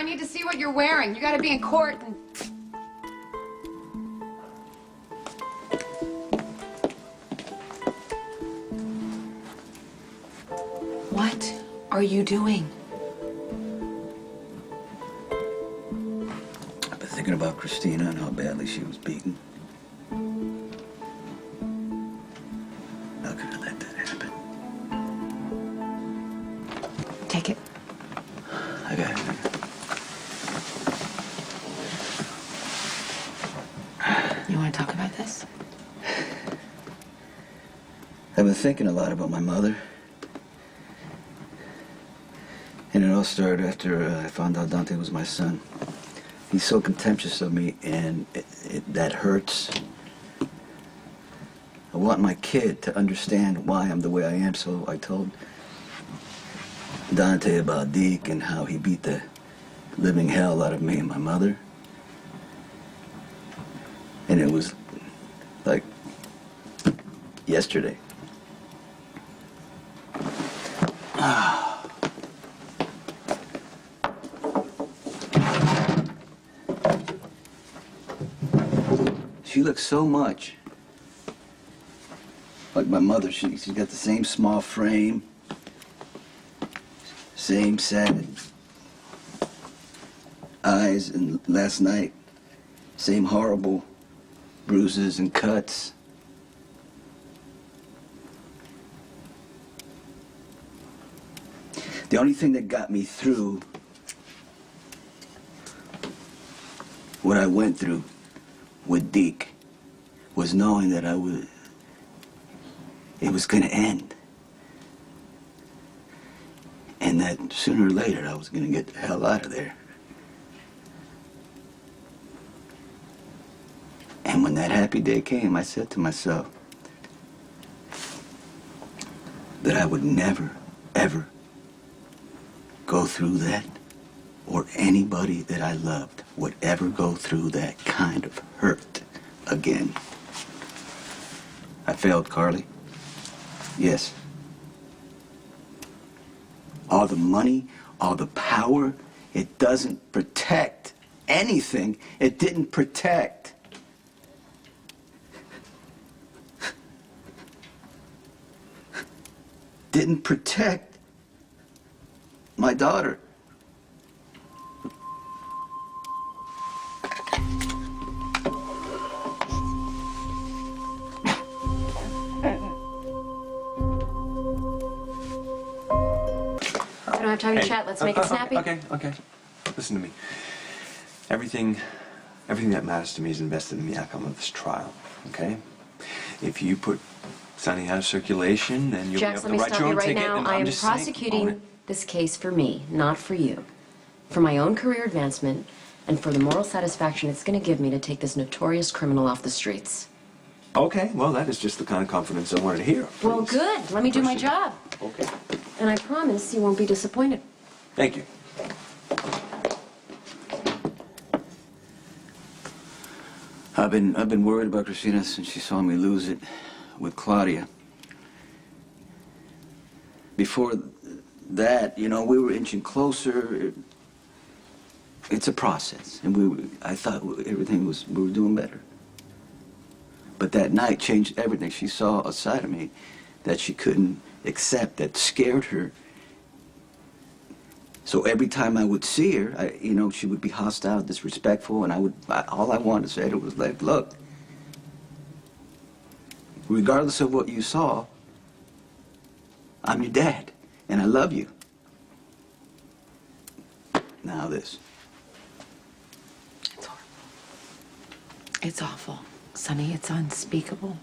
I need to see what you're wearing. You gotta be in court and... What are you doing? I've been thinking about Christina and how badly she was beaten. How could I let that happen? Take it. I got it. You want to talk about this? I've been thinking a lot about my mother. And it all started after I found out Dante was my son. He's so contemptuous of me, and that hurts. I want my kid to understand why I'm the way I am, so I told Dante about Deke and how he beat the living hell out of me and my mother. And it was like yesterday. She looks so much like my mother. She's got the same small frame, same sad eyes, and last night, same horrible bruises and cuts. The only thing that got me through what I went through with Deke was knowing that it was gonna end. And that sooner or later I was gonna get the hell out of there. And when that happy day came, I said to myself that I would never, ever go through that, or anybody that I loved would ever go through that kind of hurt again. I failed, Carly. Yes. All the money, all the power, it doesn't protect anything. It didn't protect. Didn't protect my daughter. I don't have time to chat. Let's make it snappy. Okay. Listen to me. Everything that matters to me is invested in the outcome of this trial, okay? If you put Sonny out of circulation, then you'll Jax, be let able me to write stop your you own right ticket. now. And I I'm am just saying, own prosecuting it. this case for me, not for you. For my own career advancement and for the moral satisfaction it's going to give me to take this notorious criminal off the streets. Okay, well, that is just the kind of confidence I wanted to hear. Well, Please. good. Let me do my Proceed. job. Okay. And I promise you won't be disappointed. Thank you. I've been worried about Christina since she saw me lose it with Claudia. Before that, you know, we were inching closer. It's a process, and I thought we were doing better. But that night changed everything. She saw a side of me that she couldn't accept, that scared her. So every time I would see her, she would be hostile, disrespectful, and all I wanted to say to her was like, look, regardless of what you saw, I'm your dad, and I love you. Now this. It's horrible. It's awful. Sonny, it's unspeakable.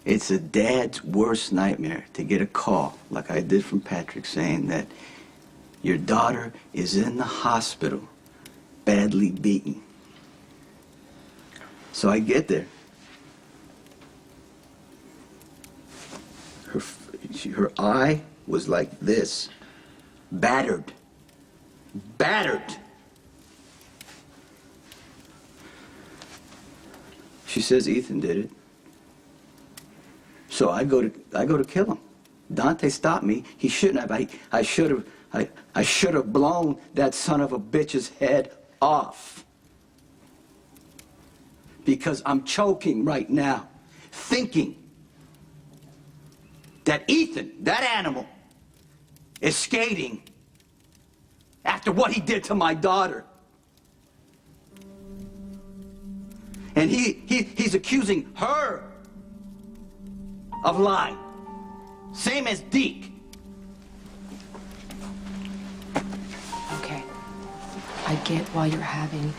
It's a dad's worst nightmare to get a call, like I did from Patrick, saying that your daughter is in the hospital, badly beaten. So I get there. Her eye was like this, battered. She says Ethan did it. So I go to kill him. Dante stopped me. He shouldn't have. I should have I should have blown that son of a bitch's head off. Because I'm choking right now, thinking that Ethan, that animal, is skating after what he did to my daughter. And he's accusing her of lying. Same as Deke. Okay. I get why you're having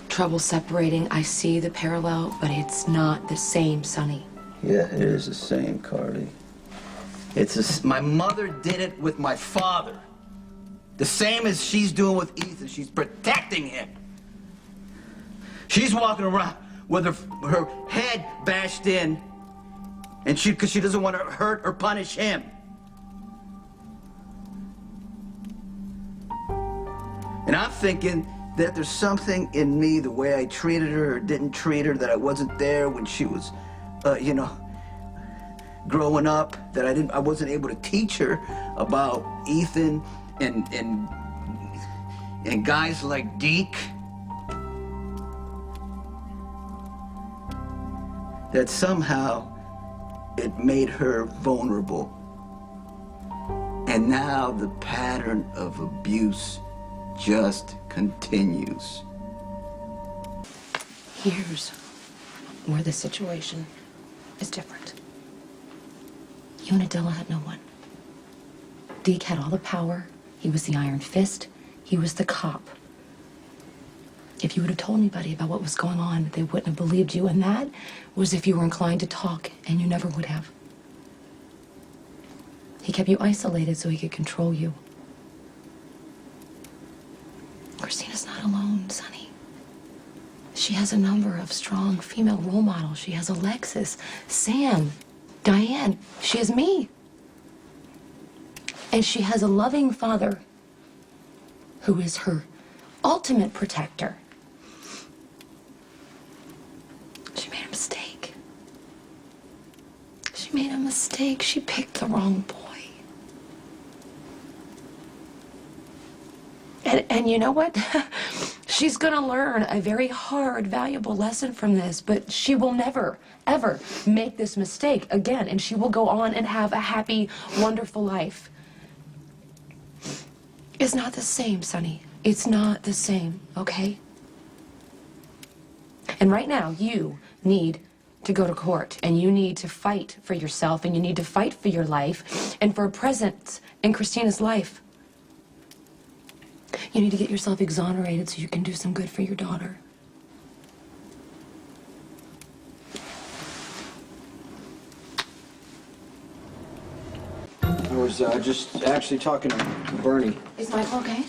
trouble separating. I see the parallel, but it's not the same, Sonny. Yeah, it is the same, Carly. My mother did it with my father. The same as she's doing with Ethan. She's protecting him. She's walking around with her head bashed in, and because she doesn't want to hurt or punish him. And I'm thinking that there's something in me, the way I treated her or didn't treat her, that I wasn't there when she was, growing up, that I wasn't able to teach her about Ethan and guys like Deke. That somehow it made her vulnerable. And now the pattern of abuse just continues. Here's where the situation is different. You and Adela had no one. Deke had all the power. He was the iron fist. He was the cop. If you would have told anybody about what was going on, they wouldn't have believed you, and that was if you were inclined to talk, and you never would have. He kept you isolated so he could control you. Christina's not alone, Sonny. She has a number of strong female role models. She has Alexis, Sam, Diane. She has me. And she has a loving father who is her ultimate protector. She made a mistake. She made a mistake. She picked the wrong boy. And you know what? She's gonna learn a very hard, valuable lesson from this, but she will never, ever make this mistake again, and she will go on and have a happy, wonderful life. It's not the same, Sonny. It's not the same, okay? And right now, you need to go to court, and you need to fight for yourself, and you need to fight for your life, and for a presence in Christina's life. You need to get yourself exonerated so you can do some good for your daughter. I was just actually talking to Bernie. Is Michael okay?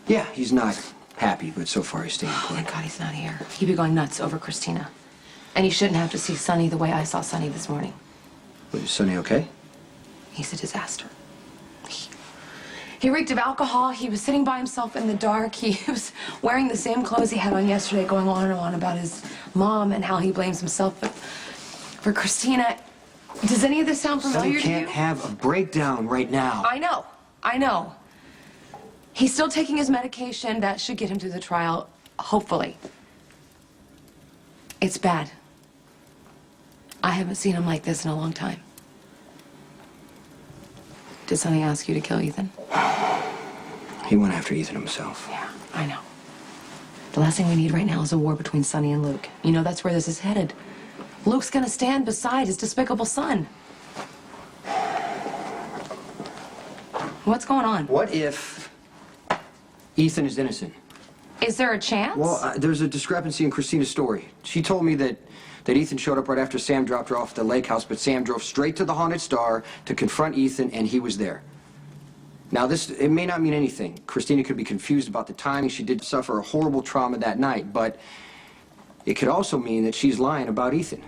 Yeah, he's not happy, but so far he's staying Oh, put. thank God he's not here. He'd be going nuts over Christina. And he shouldn't have to see Sonny the way I saw Sonny this morning. Is Sonny okay? He's a disaster. He reeked of alcohol. He was sitting by himself in the dark. He was wearing the same clothes he had on yesterday, going on and on about his mom and how he blames himself for Christina. Does any of this sound familiar Sonny to you? can't have a breakdown right now. I know. He's still taking his medication. That should get him through the trial, hopefully. It's bad. I haven't seen him like this in a long time. Did Sonny ask you to kill Ethan? He went after Ethan himself. Yeah, I know. The last thing we need right now is a war between Sonny and Luke. You know, that's where this is headed. Luke's gonna stand beside his despicable son. What's going on? What if Ethan is innocent? Is there a chance? Well, there's a discrepancy in Christina's story. She told me that Ethan showed up right after Sam dropped her off at the lake house, but Sam drove straight to the Haunted Star to confront Ethan, and he was there. Now, it may not mean anything. Christina could be confused about the timing. She did suffer a horrible trauma that night, but it could also mean that she's lying about Ethan.